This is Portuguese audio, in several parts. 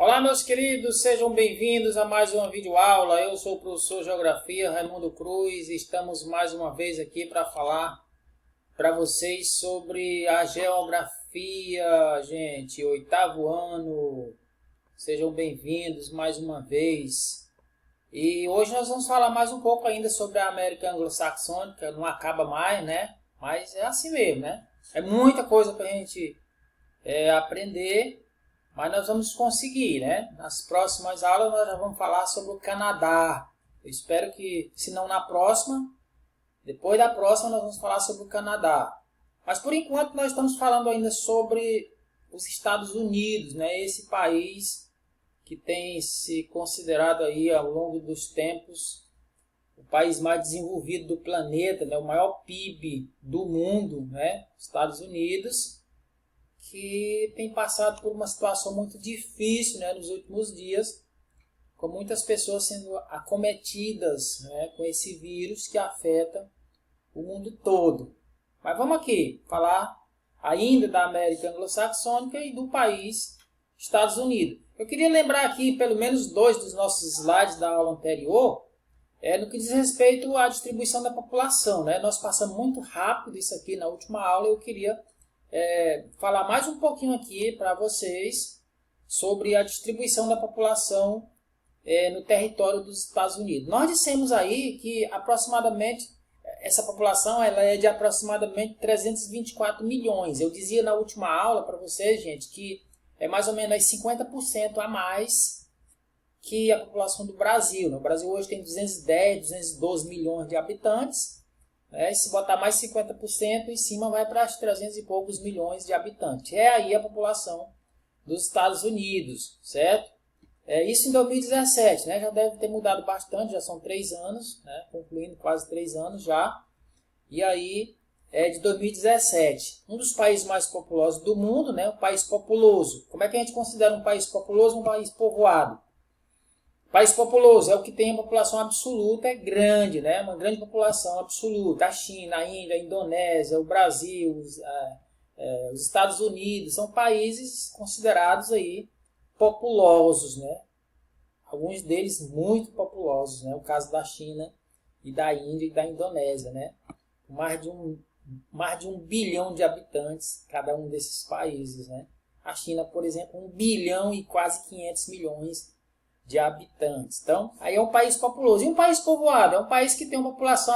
Olá, meus queridos, sejam bem-vindos a mais uma videoaula. Eu sou o professor de Geografia Raimundo Cruz e estamos mais uma vez aqui para falar para vocês sobre a geografia, gente, oitavo ano. Sejam bem-vindos mais uma vez. E hoje nós vamos falar mais um pouco ainda sobre a América Anglo-Saxônica, não acaba mais, né? Mas é assim mesmo, né? É muita coisa para a gente aprender. Mas nós vamos conseguir, né? Nas próximas aulas nós já vamos falar sobre o Canadá. Eu espero que, se não na próxima, depois da próxima nós vamos falar sobre o Canadá. Mas por enquanto nós estamos falando ainda sobre os Estados Unidos, né? Esse país que tem se considerado aí ao longo dos tempos o país mais desenvolvido do planeta, né? O maior PIB do mundo, né? Estados Unidos, que tem passado por uma situação muito difícil, né, nos últimos dias, com muitas pessoas sendo acometidas, né, com esse vírus que afeta o mundo todo. Mas vamos aqui falar ainda da América Anglo-Saxônica e do país Estados Unidos. Eu queria lembrar aqui pelo menos dois dos nossos slides da aula anterior, no que diz respeito à distribuição da população, né? Nós passamos muito rápido isso aqui na última aula e eu queria falar mais um pouquinho aqui para vocês sobre a distribuição da população no território dos Estados Unidos. Nós dissemos aí que aproximadamente essa população ela é de aproximadamente 324 milhões. Eu dizia na última aula para vocês, gente, que é mais ou menos 50% a mais que a população do Brasil. O Brasil hoje tem 210, 212 milhões de habitantes. E se botar mais 50% em cima, vai para as 300 e poucos milhões de habitantes. É aí a população dos Estados Unidos, certo? Isso em 2017, né? Já deve ter mudado bastante, já são 3 anos, né? Concluindo quase 3 anos já. E aí é de 2017. Um dos países mais populosos do mundo, né? Um país populoso. Como é que a gente considera um país populoso, um país povoado? País populoso é o que tem a população absoluta, é grande, né? Uma grande população absoluta. A China, a Índia, a Indonésia, o Brasil, os Estados Unidos, são países considerados aí populosos, né? Alguns deles muito populosos, né? O caso da China e da Índia e da Indonésia, né? Mais de um bilhão de habitantes cada um desses países, né? A China, por exemplo, 1 bilhão e quase 500 milhões de habitantes. Então, aí é um país populoso. E um país povoado? É um país que tem uma população,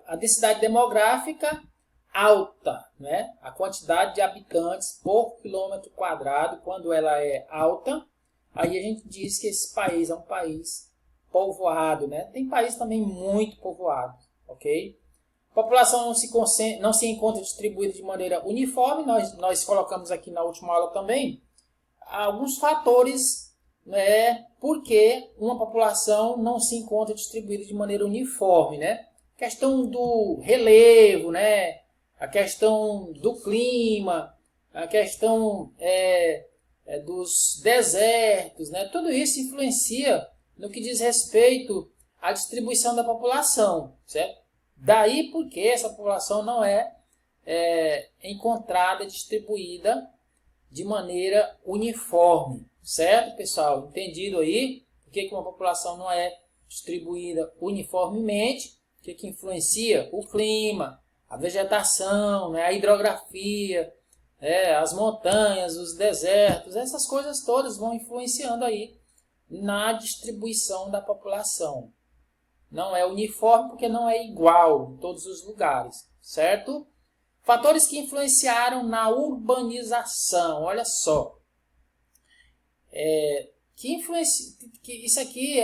a densidade demográfica alta, né? A quantidade de habitantes por quilômetro quadrado, quando ela é alta, aí a gente diz que esse país é um país povoado, né? Tem país também muito povoado, ok? A população não se encontra distribuída de maneira uniforme. Nós colocamos aqui na última aula também alguns fatores, né, porque uma população não se encontra distribuída de maneira uniforme, né? A questão do relevo, né? A questão do clima, a questão dos desertos, né? Tudo isso influencia no que diz respeito à distribuição da população, certo? Daí porque essa população não é encontrada, distribuída de maneira uniforme, certo, pessoal? Entendido aí? Por que uma população não é distribuída uniformemente? O que influencia? O clima, a vegetação, né? A hidrografia, as montanhas, os desertos, essas coisas todas vão influenciando aí na distribuição da população. Não é uniforme porque não é igual em todos os lugares, certo? Fatores que influenciaram na urbanização, olha só. Isso aqui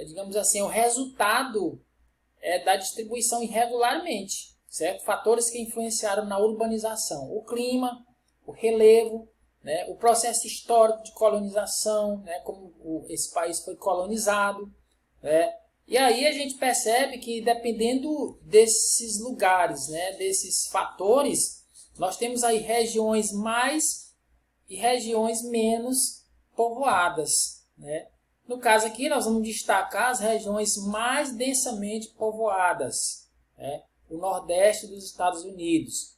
digamos assim, é um resultado da distribuição irregularmente, certo? Fatores que influenciaram na urbanização. O clima, o relevo, né? O processo histórico de colonização, né? Como esse país foi colonizado, né? E aí a gente percebe que dependendo desses lugares, né, desses fatores, nós temos aí regiões mais e regiões menos povoadas, né? No caso aqui nós vamos destacar as regiões mais densamente povoadas, né? O Nordeste dos Estados Unidos.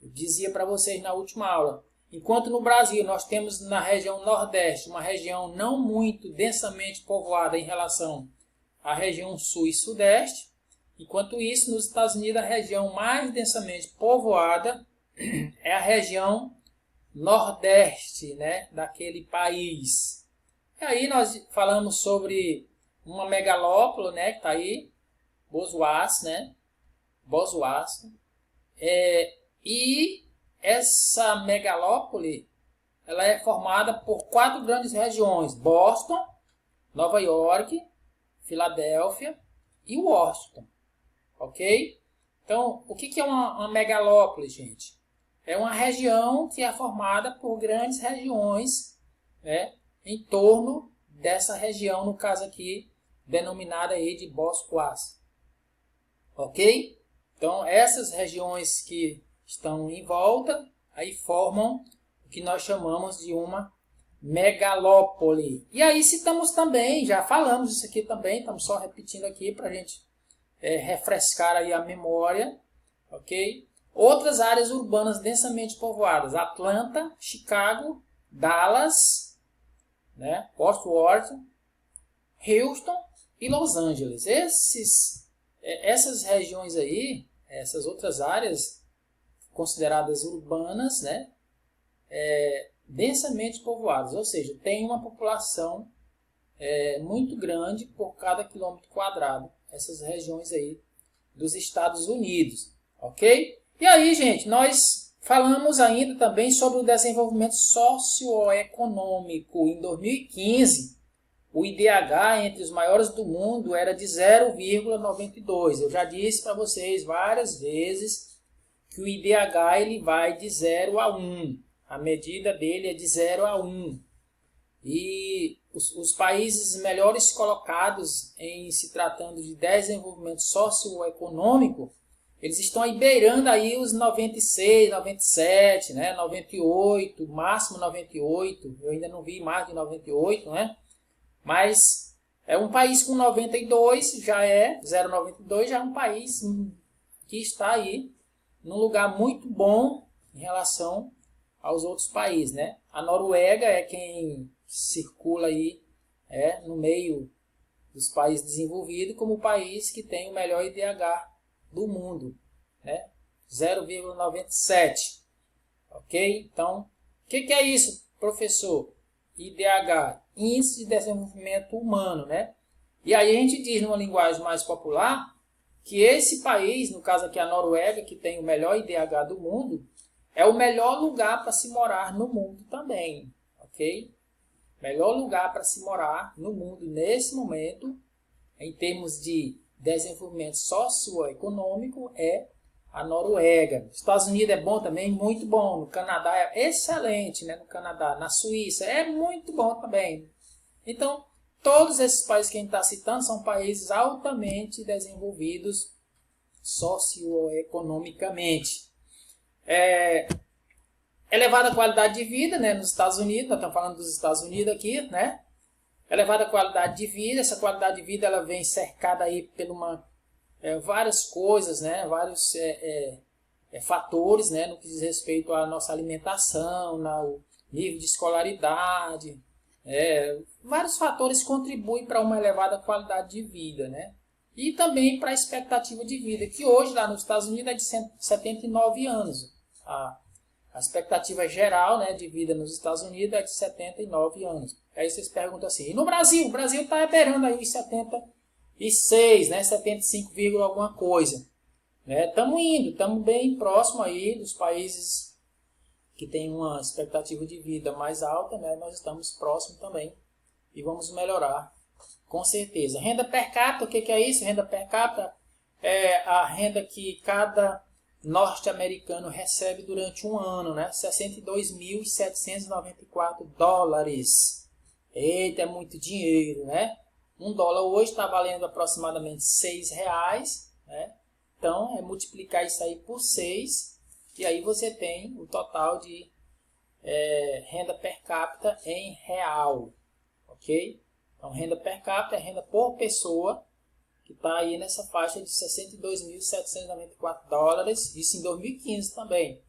Eu dizia para vocês na última aula Enquanto no Brasil nós temos na região Nordeste uma região não muito densamente povoada em relação à região Sul e Sudeste, enquanto isso nos Estados Unidos a região mais densamente povoada é a região Nordeste, né, daquele país. E aí nós falamos sobre uma megalópole, né, que está aí, Boswassi, né, Boswassi, e essa megalópole ela é formada por 4 grandes regiões: Boston, Nova York, Filadélfia e Washington. Ok? Então, o que é uma megalópole, gente? É uma região que é formada por grandes regiões, né, em torno dessa região, no caso aqui, denominada aí de Boswassi. Ok? Então, essas regiões que estão em volta, aí formam o que nós chamamos de uma megalópole. E aí citamos também, já falamos isso aqui também, estamos só repetindo aqui para a gente refrescar aí a memória, ok? Outras áreas urbanas densamente povoadas: Atlanta, Chicago, Dallas, né, Fort Worth, Houston e Los Angeles. Essas regiões aí, essas outras áreas consideradas urbanas, né, densamente povoadas, ou seja, tem uma população muito grande por cada quilômetro quadrado, essas regiões aí dos Estados Unidos, ok? E aí, gente, nós falamos ainda também sobre o desenvolvimento socioeconômico. Em 2015, o IDH entre os maiores do mundo era de 0,92. Eu já disse para vocês várias vezes que o IDH ele vai de 0 a 1. A medida dele é de 0 a 1. E os países melhores colocados em se tratando de desenvolvimento socioeconômico, eles estão aí beirando aí os 96, 97, né, 98, máximo 98. Eu ainda não vi mais de 98, né? Mas um país com 92 já é 0,92, já é um país que está aí num lugar muito bom em relação aos outros países, né? A Noruega é quem circula aí no meio dos países desenvolvidos como o país que tem o melhor IDH do mundo, né? 0,97, ok? Então, o que é isso, professor? IDH, Índice de Desenvolvimento Humano, né? E aí a gente diz numa linguagem mais popular que esse país, no caso aqui a Noruega, que tem o melhor IDH do mundo, é o melhor lugar para se morar no mundo também, ok? Melhor lugar para se morar no mundo nesse momento, em termos de desenvolvimento socioeconômico, é a Noruega. Nos Estados Unidos é bom também, muito bom. No Canadá é excelente, né? No Canadá, na Suíça é muito bom também. Então, todos esses países que a gente está citando são países altamente desenvolvidos socioeconomicamente. Elevada qualidade de vida, né? Nos Estados Unidos, nós estamos falando dos Estados Unidos aqui, né? Elevada qualidade de vida, essa qualidade de vida ela vem cercada aí por várias coisas, né? Vários fatores, né? No que diz respeito à nossa alimentação, ao nível de escolaridade. Vários fatores contribuem para uma elevada qualidade de vida, né? E também para a expectativa de vida, que hoje lá nos Estados Unidos é de 79 anos. A expectativa geral, né, de vida nos Estados Unidos é de 79 anos. Aí vocês perguntam assim, e no Brasil? O Brasil está beirando aí os 76, né, 75, alguma coisa. Estamos indo, estamos bem próximo aí dos países que têm uma expectativa de vida mais alta, né, nós estamos próximos também e vamos melhorar, com certeza. Renda per capita, o que é isso? Renda per capita é a renda que cada norte-americano recebe durante um ano, né? 62.794 dólares. Eita, é muito dinheiro, né? Um dólar hoje está valendo aproximadamente R$6, né? Então, multiplicar isso aí por 6 e aí você tem o total de renda per capita em real, ok? Então, renda per capita é renda por pessoa, que está aí nessa faixa de 62.794 dólares, isso em 2015 também,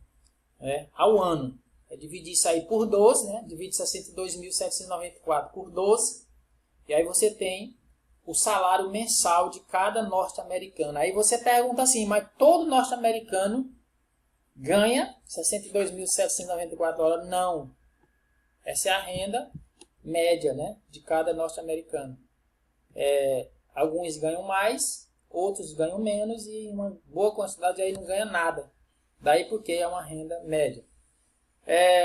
ao ano. dividir isso aí por 12, né? Divide 62.794 por 12. E aí você tem o salário mensal de cada norte-americano. Aí você pergunta assim, mas todo norte-americano ganha 62.794 $? Não. Essa é a renda média, né, de cada norte-americano. Alguns ganham mais, outros ganham menos e uma boa quantidade aí não ganha nada. Daí porque é uma renda média.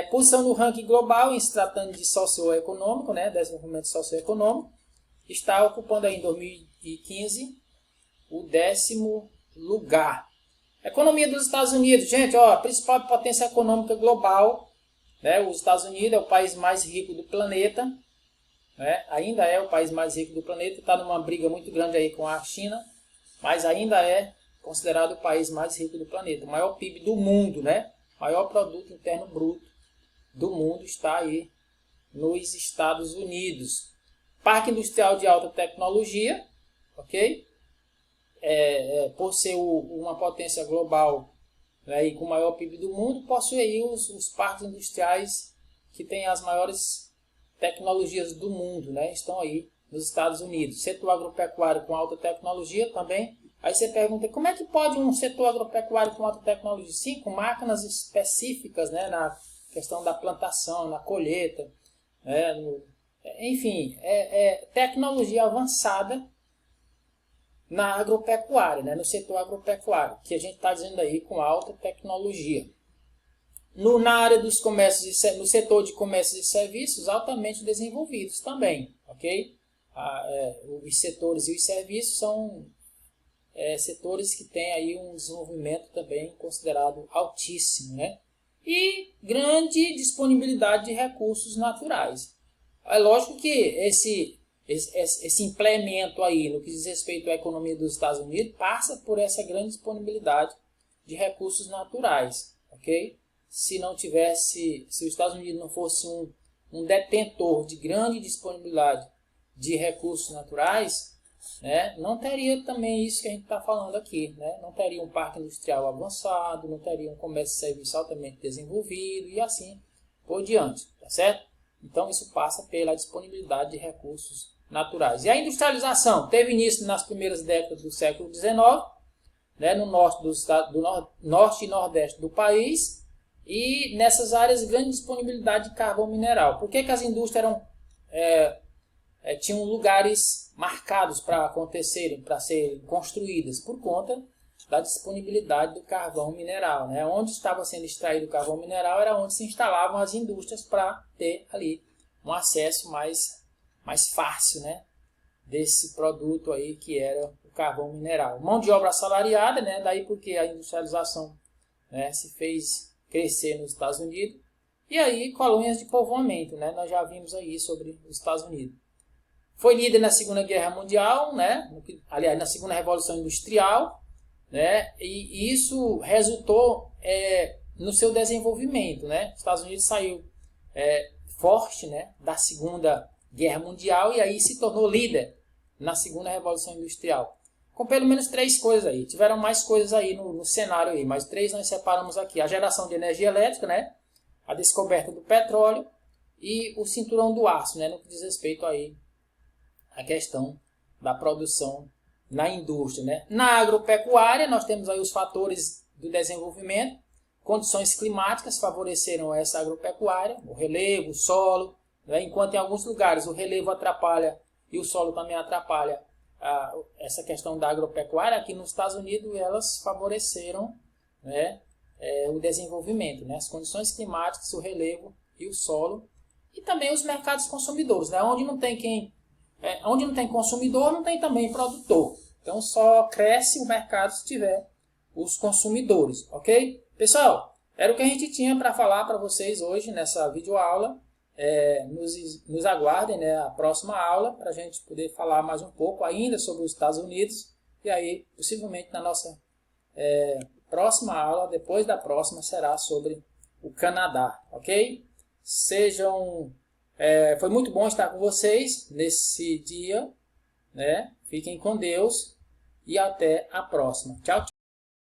Posição no ranking global, em se tratando de socioeconômico, né, desenvolvimento socioeconômico, está ocupando aí em 2015 o 10º lugar. Economia dos Estados Unidos, gente, ó, principal potência econômica global, né, os Estados Unidos é o país mais rico do planeta, né, ainda é o país mais rico do planeta, está numa briga muito grande aí com a China, mas ainda é considerado o país mais rico do planeta, o maior PIB do mundo, né, maior produto interno bruto do mundo está aí nos Estados Unidos. Parque industrial de alta tecnologia, ok? Por ser uma potência global, né, e com o maior PIB do mundo, possui aí os parques industriais que têm as maiores tecnologias do mundo, né, estão aí nos Estados Unidos. Setor agropecuário com alta tecnologia também. Aí você pergunta, como é que pode um setor agropecuário com alta tecnologia? Sim, com máquinas específicas, né, na questão da plantação, na colheita, né, enfim, tecnologia avançada na agropecuária, né, no setor agropecuário, que a gente está dizendo aí com alta tecnologia. Na área dos comércios, no setor de comércios e serviços, altamente desenvolvidos também, ok? Os setores e os serviços são setores que têm aí um desenvolvimento também considerado altíssimo, né? E grande disponibilidade de recursos naturais. É lógico que esse implemento aí, no que diz respeito à economia dos Estados Unidos, passa por essa grande disponibilidade de recursos naturais, ok? Se os Estados Unidos não fosse um detentor de grande disponibilidade de recursos naturais, né, não teria também isso que a gente está falando aqui, né? Não teria um parque industrial avançado, não teria um comércio e serviço altamente desenvolvido e assim por diante, tá certo? Então isso passa pela disponibilidade de recursos naturais. E a industrialização teve início nas primeiras décadas do século XIX, né, no norte do norte e nordeste do país, e nessas áreas grande disponibilidade de carvão mineral. Por que as indústrias tinham lugares marcados para acontecerem, para serem construídas? Por conta da disponibilidade do carvão mineral, né? Onde estava sendo extraído o carvão mineral era onde se instalavam as indústrias para ter ali um acesso mais fácil, né, desse produto aí que era o carvão mineral. Mão de obra assalariada, né? Daí porque a industrialização, né, se fez crescer nos Estados Unidos. E aí colônias de povoamento, né? Nós já vimos aí sobre os Estados Unidos. Foi líder na Segunda Guerra Mundial, né? Aliás, na Segunda Revolução Industrial, né? E isso resultou no seu desenvolvimento, né? Os Estados Unidos saiu forte, né, da Segunda Guerra Mundial e aí se tornou líder na Segunda Revolução Industrial. Com pelo menos 3 coisas aí. Tiveram mais coisas aí no cenário aí, mas 3 nós separamos aqui. A geração de energia elétrica, né? A descoberta do petróleo e o cinturão do aço, né? No que diz respeito aí à questão da produção na indústria, né? Na agropecuária nós temos aí os fatores do desenvolvimento. Condições climáticas favoreceram essa agropecuária, o relevo, o solo, né? Enquanto em alguns lugares o relevo atrapalha e o solo também atrapalha essa questão da agropecuária, aqui nos Estados Unidos elas favoreceram, né, o desenvolvimento, né? As condições climáticas, o relevo e o solo, e também os mercados consumidores, né? Onde não tem consumidor, não tem também produtor. Então só cresce o mercado se tiver os consumidores, ok? Pessoal, era o que a gente tinha para falar para vocês hoje nessa videoaula. Nos aguardem, né, a próxima aula para a gente poder falar mais um pouco ainda sobre os Estados Unidos. E aí, possivelmente na nossa próxima aula, depois da próxima, será sobre o Canadá, ok? Foi muito bom estar com vocês nesse dia, né? Fiquem com Deus e até a próxima. Tchau, tchau.